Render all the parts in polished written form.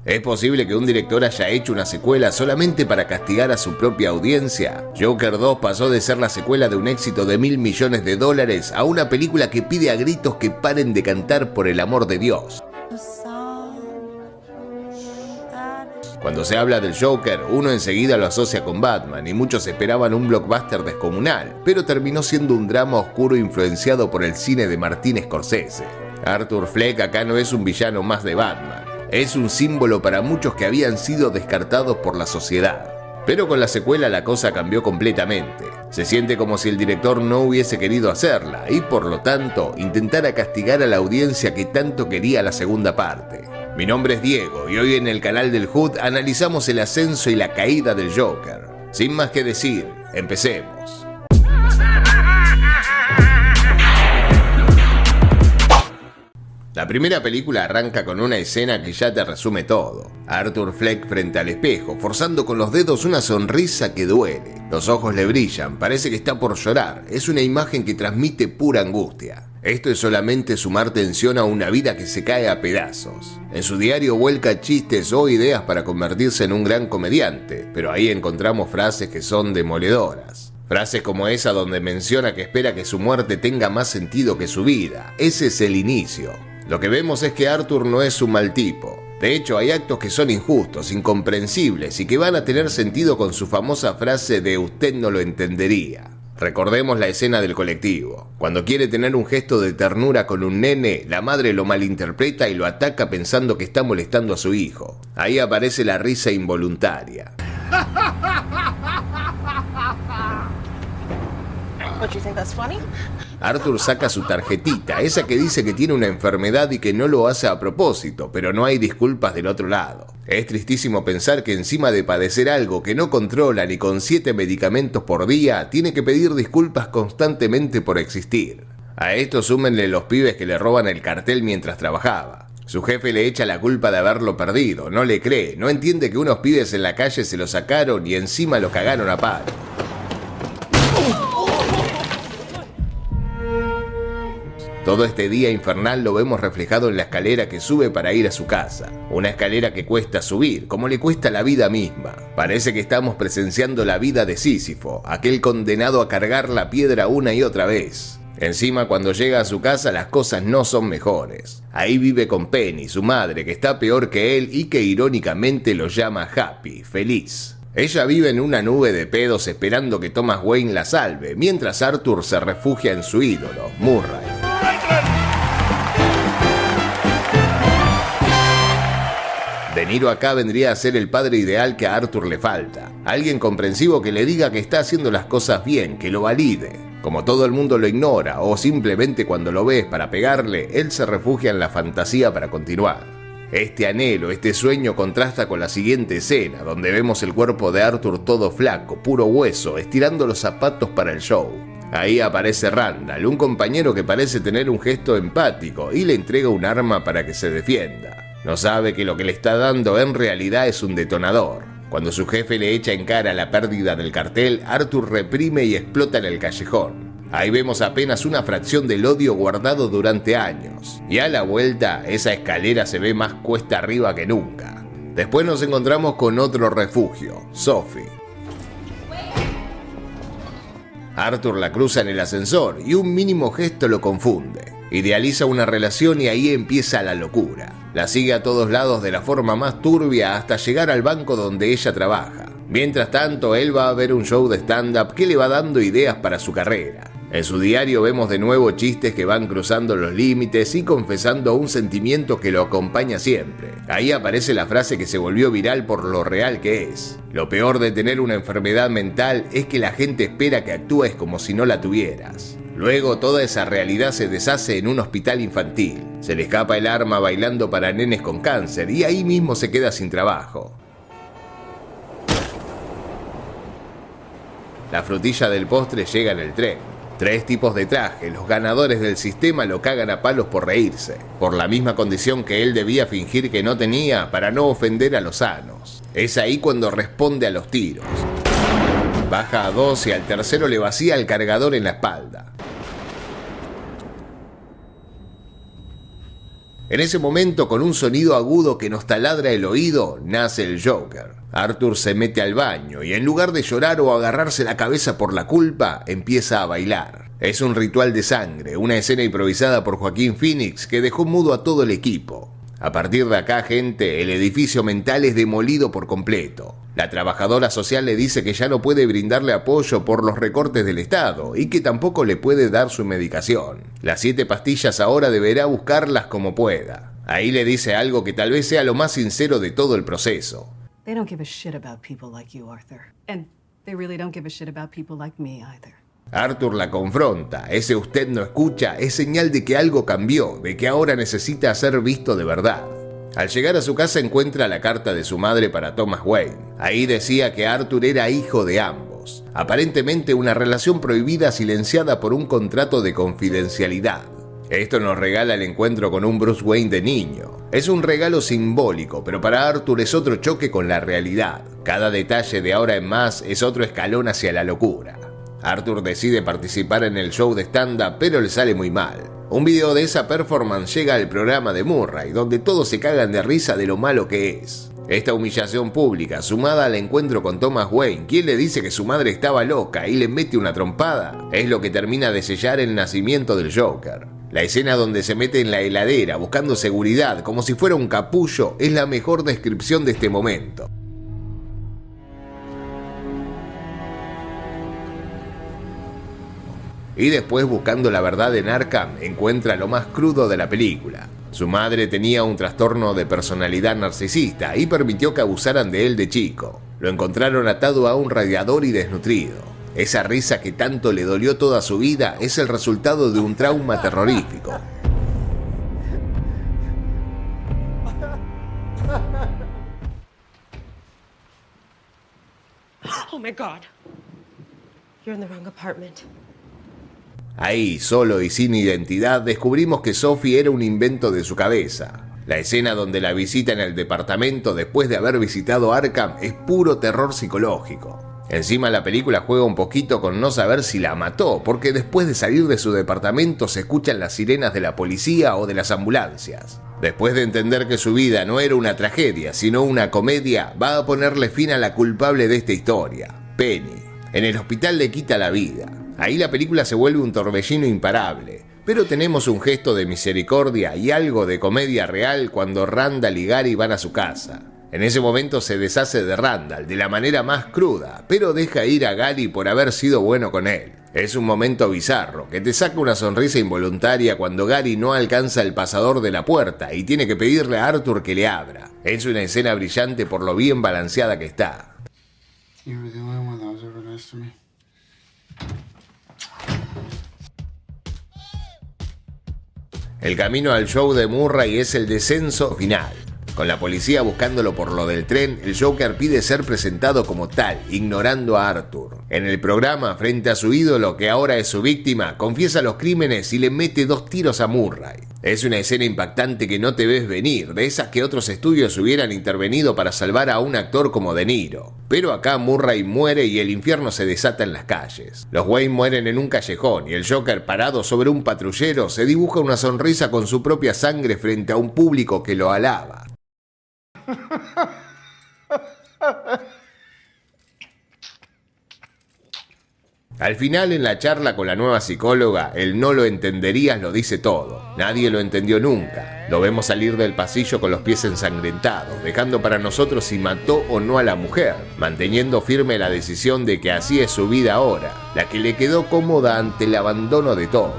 ¿Es posible que un director haya hecho una secuela solamente para castigar a su propia audiencia? Joker 2 pasó de ser la secuela de un éxito de $1.000 millones a una película que pide a gritos que paren de cantar por el amor de Dios. Cuando se habla del Joker, uno enseguida lo asocia con Batman y muchos esperaban un blockbuster descomunal, pero terminó siendo un drama oscuro influenciado por el cine de Martin Scorsese. Arthur Fleck acá no es un villano más de Batman. Es un símbolo para muchos que habían sido descartados por la sociedad. Pero con la secuela la cosa cambió completamente. Se siente como si el director no hubiese querido hacerla y por lo tanto intentara castigar a la audiencia que tanto quería la segunda parte. Mi nombre es Diego y hoy en el canal del Hood analizamos el ascenso y la caída del Joker. Sin más que decir, empecemos. La primera película arranca con una escena que ya te resume todo. Arthur Fleck frente al espejo, forzando con los dedos una sonrisa que duele. Los ojos le brillan, parece que está por llorar. Es una imagen que transmite pura angustia. Esto es solamente sumar tensión a una vida que se cae a pedazos. En su diario vuelca chistes o ideas para convertirse en un gran comediante, pero ahí encontramos frases que son demoledoras. Frases como esa donde menciona que espera que su muerte tenga más sentido que su vida. Ese es el inicio. Lo que vemos es que Arthur no es un mal tipo. De hecho, hay actos que son injustos, incomprensibles y que van a tener sentido con su famosa frase de "usted no lo entendería". Recordemos la escena del colectivo. Cuando quiere tener un gesto de ternura con un nene, la madre lo malinterpreta y lo ataca pensando que está molestando a su hijo. Ahí aparece la risa involuntaria. What, you think that's funny? Arthur saca su tarjetita, esa que dice que tiene una enfermedad y que no lo hace a propósito, pero no hay disculpas del otro lado. Es tristísimo pensar que encima de padecer algo que no controla ni con 7 medicamentos por día, tiene que pedir disculpas constantemente por existir. A esto súmenle los pibes que le roban el cartel mientras trabajaba. Su jefe le echa la culpa de haberlo perdido, no le cree, no entiende que unos pibes en la calle se lo sacaron y encima lo cagaron a palo. Todo este día infernal lo vemos reflejado en la escalera que sube para ir a su casa. Una escalera que cuesta subir, como le cuesta la vida misma. Parece que estamos presenciando la vida de Sísifo, aquel condenado a cargar la piedra una y otra vez. Encima, cuando llega a su casa, las cosas no son mejores. Ahí vive con Penny, su madre, que está peor que él y que irónicamente lo llama Happy, feliz. Ella vive en una nube de pedos esperando que Thomas Wayne la salve, mientras Arthur se refugia en su ídolo, Murray. De Niro acá vendría a ser el padre ideal que a Arthur le falta. Alguien comprensivo que le diga que está haciendo las cosas bien, que lo valide. Como todo el mundo lo ignora o simplemente cuando lo ves para pegarle, él se refugia en la fantasía para continuar. Este anhelo, este sueño contrasta con la siguiente escena, donde vemos el cuerpo de Arthur todo flaco, puro hueso, estirando los zapatos para el show. Ahí aparece Randall, un compañero que parece tener un gesto empático y le entrega un arma para que se defienda. No sabe que lo que le está dando en realidad es un detonador. Cuando su jefe le echa en cara la pérdida del cartel, Arthur reprime y explota en el callejón. Ahí vemos apenas una fracción del odio guardado durante años. Y a la vuelta, esa escalera se ve más cuesta arriba que nunca. Después nos encontramos con otro refugio, Sophie. Arthur la cruza en el ascensor y un mínimo gesto lo confunde. Idealiza una relación y ahí empieza la locura. La sigue a todos lados de la forma más turbia hasta llegar al banco donde ella trabaja. Mientras tanto, él va a ver un show de stand-up que le va dando ideas para su carrera. En su diario vemos de nuevo chistes que van cruzando los límites y confesando un sentimiento que lo acompaña siempre. Ahí aparece la frase que se volvió viral por lo real que es. Lo peor de tener una enfermedad mental es que la gente espera que actúes como si no la tuvieras. Luego toda esa realidad se deshace en un hospital infantil. Se le escapa el arma bailando para nenes con cáncer y ahí mismo se queda sin trabajo. La frutilla del postre llega en el tren. 3 tipos de traje, los ganadores del sistema lo cagan a palos por reírse, por la misma condición que él debía fingir que no tenía para no ofender a los sanos. Es ahí cuando responde a los tiros. Baja a 2 y al tercero le vacía el cargador en la espalda. En ese momento, con un sonido agudo que nos taladra el oído, nace el Joker. Arthur se mete al baño y en lugar de llorar o agarrarse la cabeza por la culpa, empieza a bailar. Es un ritual de sangre, una escena improvisada por Joaquín Phoenix que dejó mudo a todo el equipo. A partir de acá, gente, el edificio mental es demolido por completo. La trabajadora social le dice que ya no puede brindarle apoyo por los recortes del Estado y que tampoco le puede dar su medicación. Las 7 pastillas ahora deberá buscarlas como pueda. Ahí le dice algo que tal vez sea lo más sincero de todo el proceso. They don't give a shit about people like you, Arthur. And they really don't give a shit about people like me either. Arthur la confronta. Ese usted no escucha es señal de que algo cambió, de que ahora necesita ser visto de verdad. Al llegar a su casa encuentra la carta de su madre para Thomas Wayne. Ahí decía que Arthur era hijo de ambos. Aparentemente una relación prohibida silenciada por un contrato de confidencialidad. Esto nos regala el encuentro con un Bruce Wayne de niño. Es un regalo simbólico, pero para Arthur es otro choque con la realidad. Cada detalle de ahora en más es otro escalón hacia la locura. Arthur decide participar en el show de stand-up, pero le sale muy mal. Un video de esa performance llega al programa de Murray, donde todos se cagan de risa de lo malo que es. Esta humillación pública, sumada al encuentro con Thomas Wayne, quien le dice que su madre estaba loca y le mete una trompada, es lo que termina de sellar el nacimiento del Joker. La escena donde se mete en la heladera buscando seguridad como si fuera un capullo es la mejor descripción de este momento. Y después, buscando la verdad en Arkham, encuentra lo más crudo de la película. Su madre tenía un trastorno de personalidad narcisista y permitió que abusaran de él de chico. Lo encontraron atado a un radiador y desnutrido. Esa risa que tanto le dolió toda su vida es el resultado de un trauma terrorífico. Oh my God. You're in the wrong apartment. Ahí, solo y sin identidad, descubrimos que Sophie era un invento de su cabeza. La escena donde la visita en el departamento después de haber visitado Arkham es puro terror psicológico. Encima la película juega un poquito con no saber si la mató, porque después de salir de su departamento se escuchan las sirenas de la policía o de las ambulancias. Después de entender que su vida no era una tragedia, sino una comedia, va a ponerle fin a la culpable de esta historia, Penny. En el hospital le quita la vida. Ahí la película se vuelve un torbellino imparable, pero tenemos un gesto de misericordia y algo de comedia real cuando Randall y Gary van a su casa. En ese momento se deshace de Randall de la manera más cruda, pero deja ir a Gary por haber sido bueno con él. Es un momento bizarro, que te saca una sonrisa involuntaria cuando Gary no alcanza el pasador de la puerta y tiene que pedirle a Arthur que le abra. Es una escena brillante por lo bien balanceada que está. El camino al show de Murray es el descenso final. Con la policía buscándolo por lo del tren, el Joker pide ser presentado como tal, ignorando a Arthur. En el programa, frente a su ídolo, que ahora es su víctima, confiesa los crímenes y le mete 2 tiros a Murray. Es una escena impactante que no te ves venir, de esas que otros estudios hubieran intervenido para salvar a un actor como De Niro. Pero acá Murray muere y el infierno se desata en las calles. Los Wayne mueren en un callejón y el Joker, parado sobre un patrullero, se dibuja una sonrisa con su propia sangre frente a un público que lo alaba. Al final, en la charla con la nueva psicóloga, el no lo entenderías lo dice todo. Nadie lo entendió nunca. Lo vemos salir del pasillo con los pies ensangrentados, dejando para nosotros si mató o no a la mujer, manteniendo firme la decisión de que así es su vida ahora, la que le quedó cómoda ante el abandono de todos.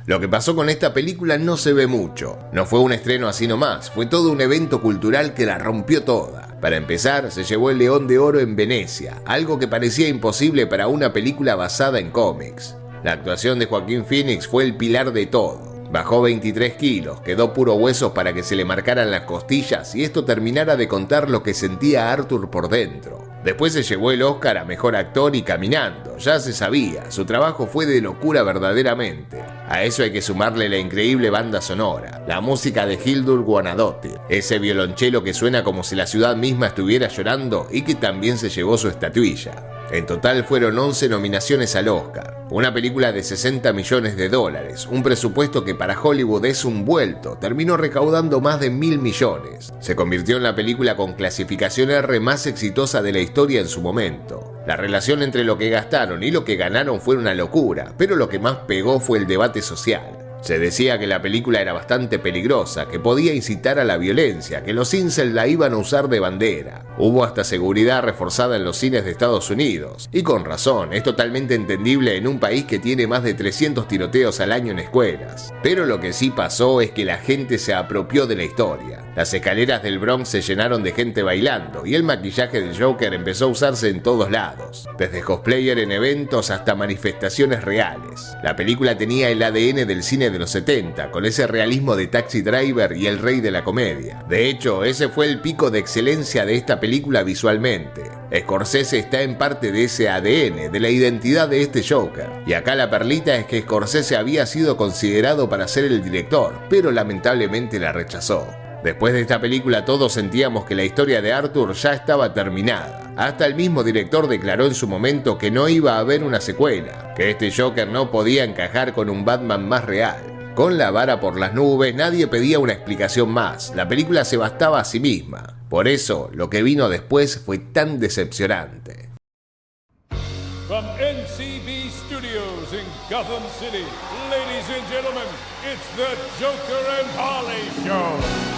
Lo que pasó con esta película no se ve mucho. No fue un estreno así nomás, fue todo un evento cultural que la rompió toda. Para empezar, se llevó el León de Oro en Venecia, algo que parecía imposible para una película basada en cómics. La actuación de Joaquín Phoenix fue el pilar de todo. Bajó 23 kilos, quedó puro huesos para que se le marcaran las costillas y esto terminara de contar lo que sentía Arthur por dentro. Después se llevó el Oscar a Mejor Actor y Caminando, ya se sabía, su trabajo fue de locura verdaderamente. A eso hay que sumarle la increíble banda sonora, la música de Hildur Guðnadóttir, ese violonchelo que suena como si la ciudad misma estuviera llorando y que también se llevó su estatuilla. En total fueron 11 nominaciones al Oscar. Una película de $60 millones, un presupuesto que para Hollywood es un vuelto, terminó recaudando más de 1.000 millones. Se convirtió en la película con clasificación R más exitosa de la historia en su momento. La relación entre lo que gastaron y lo que ganaron fue una locura, pero lo que más pegó fue el debate social. Se decía que la película era bastante peligrosa, que podía incitar a la violencia, que los incels la iban a usar de bandera. Hubo hasta seguridad reforzada en los cines de Estados Unidos. Y con razón, es totalmente entendible en un país que tiene más de 300 tiroteos al año en escuelas. Pero lo que sí pasó es que la gente se apropió de la historia. Las escaleras del Bronx se llenaron de gente bailando y el maquillaje del Joker empezó a usarse en todos lados, desde cosplayer en eventos hasta manifestaciones reales. La película tenía el ADN del cine de los 70, con ese realismo de Taxi Driver y El Rey de la Comedia. De hecho, ese fue el pico de excelencia de esta película visualmente. Scorsese está en parte de ese ADN, de la identidad de este Joker. Y acá la perlita es que Scorsese había sido considerado para ser el director, pero lamentablemente la rechazó. Después de esta película todos sentíamos que la historia de Arthur ya estaba terminada. Hasta el mismo director declaró en su momento que no iba a haber una secuela, que este Joker no podía encajar con un Batman más real. Con la vara por las nubes, nadie pedía una explicación más, la película se bastaba a sí misma. Por eso, lo que vino después fue tan decepcionante. From NCB Studios in Gotham City, ladies and gentlemen, it's the Joker and Harley Show.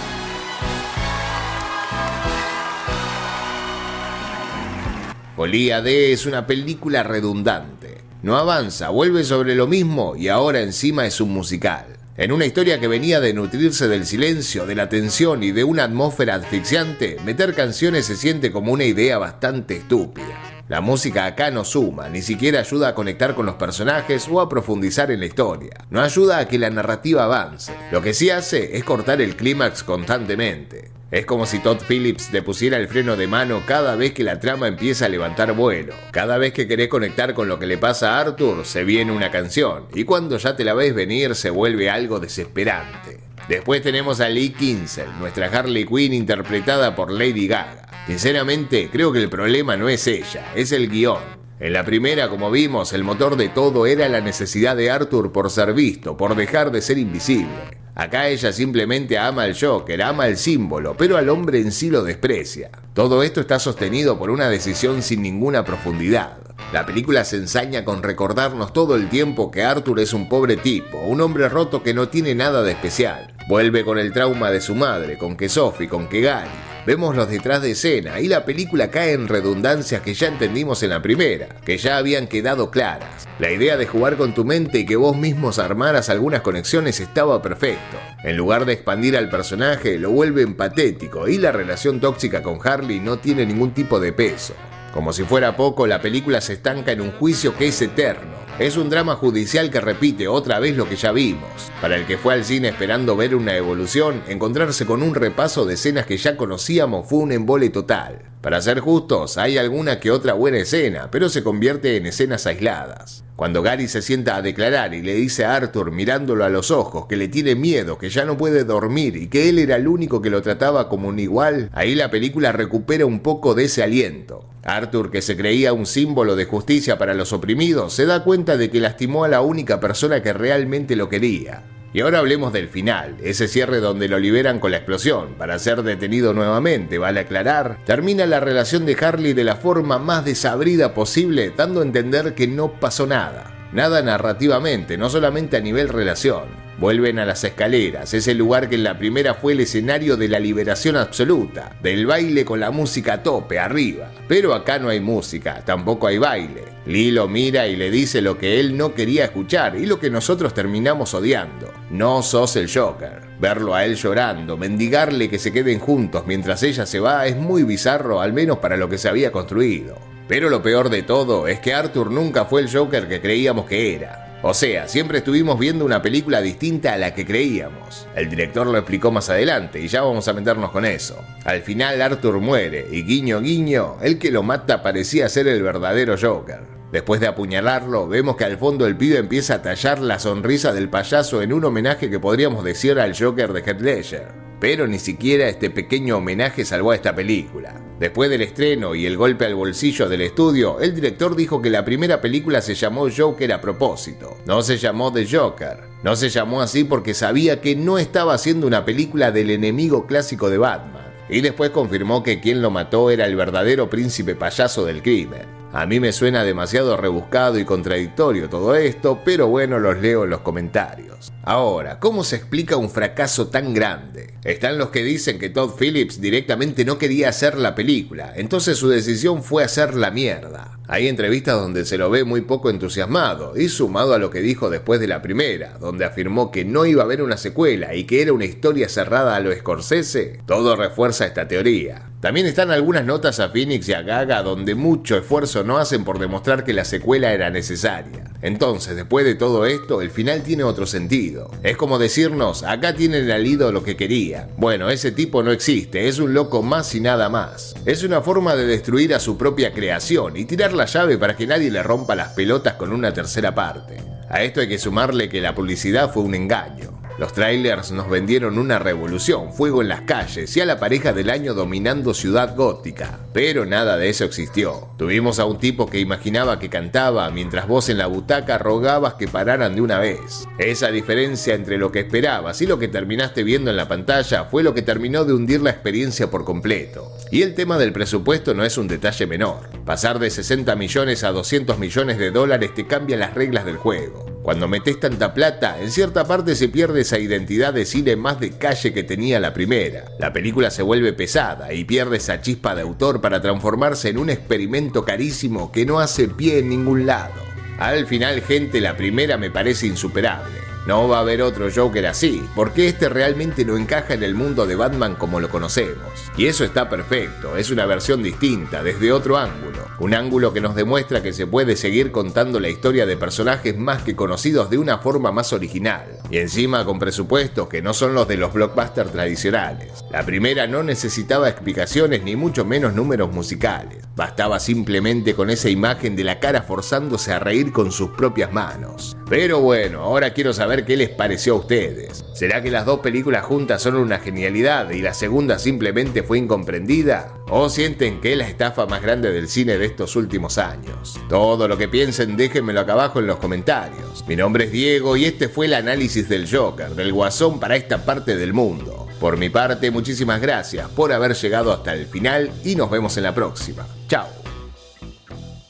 Folia D es una película redundante. No avanza, vuelve sobre lo mismo y ahora encima es un musical. En una historia que venía de nutrirse del silencio, de la tensión y de una atmósfera asfixiante, meter canciones se siente como una idea bastante estúpida. La música acá no suma, ni siquiera ayuda a conectar con los personajes o a profundizar en la historia. No ayuda a que la narrativa avance. Lo que sí hace es cortar el clímax constantemente. Es como si Todd Phillips te pusiera el freno de mano cada vez que la trama empieza a levantar vuelo. Cada vez que querés conectar con lo que le pasa a Arthur, se viene una canción. Y cuando ya te la ves venir, se vuelve algo desesperante. Después tenemos a Lee Kinsel, nuestra Harley Quinn interpretada por Lady Gaga. Sinceramente, creo que el problema no es ella, es el guión. En la primera, como vimos, el motor de todo era la necesidad de Arthur por ser visto, por dejar de ser invisible. Acá ella simplemente ama al Joker, ama el símbolo, pero al hombre en sí lo desprecia. Todo esto está sostenido por una decisión sin ninguna profundidad. La película se ensaña con recordarnos todo el tiempo que Arthur es un pobre tipo, un hombre roto que no tiene nada de especial. Vuelve con el trauma de su madre, con que Sophie, con que Gary. Vemos los detrás de escena y la película cae en redundancias que ya entendimos en la primera, que ya habían quedado claras. La idea de jugar con tu mente y que vos mismos armaras algunas conexiones estaba perfecto. En lugar de expandir al personaje, lo vuelven patético y la relación tóxica con Harley no tiene ningún tipo de peso. Como si fuera poco, la película se estanca en un juicio que es eterno. Es un drama judicial que repite otra vez lo que ya vimos. Para el que fue al cine esperando ver una evolución, encontrarse con un repaso de escenas que ya conocíamos fue un embole total. Para ser justos, hay alguna que otra buena escena, pero se convierte en escenas aisladas. Cuando Gary se sienta a declarar y le dice a Arthur mirándolo a los ojos que le tiene miedo, que ya no puede dormir y que él era el único que lo trataba como un igual, ahí la película recupera un poco de ese aliento. Arthur, que se creía un símbolo de justicia para los oprimidos, se da cuenta de que lastimó a la única persona que realmente lo quería. Y ahora hablemos del final, ese cierre donde lo liberan con la explosión. Para ser detenido nuevamente, vale aclarar, termina la relación de Harley de la forma más desabrida posible, dando a entender que no pasó nada. Nada narrativamente, no solamente a nivel relación. Vuelven a las escaleras, ese lugar que en la primera fue el escenario de la liberación absoluta, del baile con la música a tope, arriba. Pero acá no hay música, tampoco hay baile. Lee lo mira y le dice lo que él no quería escuchar y lo que nosotros terminamos odiando. No sos el Joker. Verlo a él llorando, mendigarle que se queden juntos mientras ella se va es muy bizarro, al menos para lo que se había construido. Pero lo peor de todo es que Arthur nunca fue el Joker que creíamos que era. O sea, siempre estuvimos viendo una película distinta a la que creíamos. El director lo explicó más adelante y ya vamos a meternos con eso. Al final Arthur muere y guiño guiño, el que lo mata parecía ser el verdadero Joker. Después de apuñalarlo, vemos que al fondo el pibe empieza a tallar la sonrisa del payaso en un homenaje que podríamos decir al Joker de Heath Ledger. Pero ni siquiera este pequeño homenaje salvó a esta película. Después del estreno y el golpe al bolsillo del estudio, el director dijo que la primera película se llamó Joker a propósito, no se llamó The Joker. No se llamó así porque sabía que no estaba haciendo una película del enemigo clásico de Batman. Y después confirmó que quien lo mató era el verdadero príncipe payaso del crimen. A mí me suena demasiado rebuscado y contradictorio todo esto, pero bueno, los leo en los comentarios. Ahora, ¿cómo se explica un fracaso tan grande? Están los que dicen que Todd Phillips directamente no quería hacer la película, entonces su decisión fue hacer la mierda. Hay entrevistas donde se lo ve muy poco entusiasmado, y sumado a lo que dijo después de la primera, donde afirmó que no iba a haber una secuela y que era una historia cerrada a lo Scorsese, todo refuerza esta teoría. También están algunas notas a Phoenix y a Gaga donde mucho esfuerzo no hacen por demostrar que la secuela era necesaria. Entonces, después de todo esto, el final tiene otro sentido. Es como decirnos, acá tienen al ídolo que quería. Bueno, ese tipo no existe, es un loco más y nada más. Es una forma de destruir a su propia creación y tirar la llave para que nadie le rompa las pelotas con una tercera parte. A esto hay que sumarle que la publicidad fue un engaño. Los trailers nos vendieron una revolución, fuego en las calles y a la pareja del año dominando Ciudad Gótica. Pero nada de eso existió. Tuvimos a un tipo que imaginaba que cantaba mientras vos en la butaca rogabas que pararan de una vez. Esa diferencia entre lo que esperabas y lo que terminaste viendo en la pantalla fue lo que terminó de hundir la experiencia por completo. Y el tema del presupuesto no es un detalle menor. Pasar de 60 millones a 200 millones de dólares te cambia las reglas del juego. Cuando metes tanta plata, en cierta parte se pierde esa identidad de cine más de calle que tenía la primera. La película se vuelve pesada y pierde esa chispa de autor para transformarse en un experimento carísimo que no hace pie en ningún lado. Al final, gente, la primera me parece insuperable. No va a haber otro Joker así, porque este realmente no encaja en el mundo de Batman como lo conocemos. Y eso está perfecto, es una versión distinta, desde otro ángulo. Un ángulo que nos demuestra que se puede seguir contando la historia de personajes más que conocidos de una forma más original. Y encima con presupuestos que no son los de los blockbusters tradicionales. La primera no necesitaba explicaciones ni mucho menos números musicales. Bastaba simplemente con esa imagen de la cara forzándose a reír con sus propias manos. Pero bueno, ahora quiero saber qué les pareció a ustedes. ¿Será que las dos películas juntas son una genialidad y la segunda simplemente fue incomprendida? ¿O sienten que es la estafa más grande del cine de estos últimos años? Todo lo que piensen déjenmelo acá abajo en los comentarios. Mi nombre es Diego y este fue el análisis del Joker, del Guasón para esta parte del mundo. Por mi parte, muchísimas gracias por haber llegado hasta el final y nos vemos en la próxima. Chao.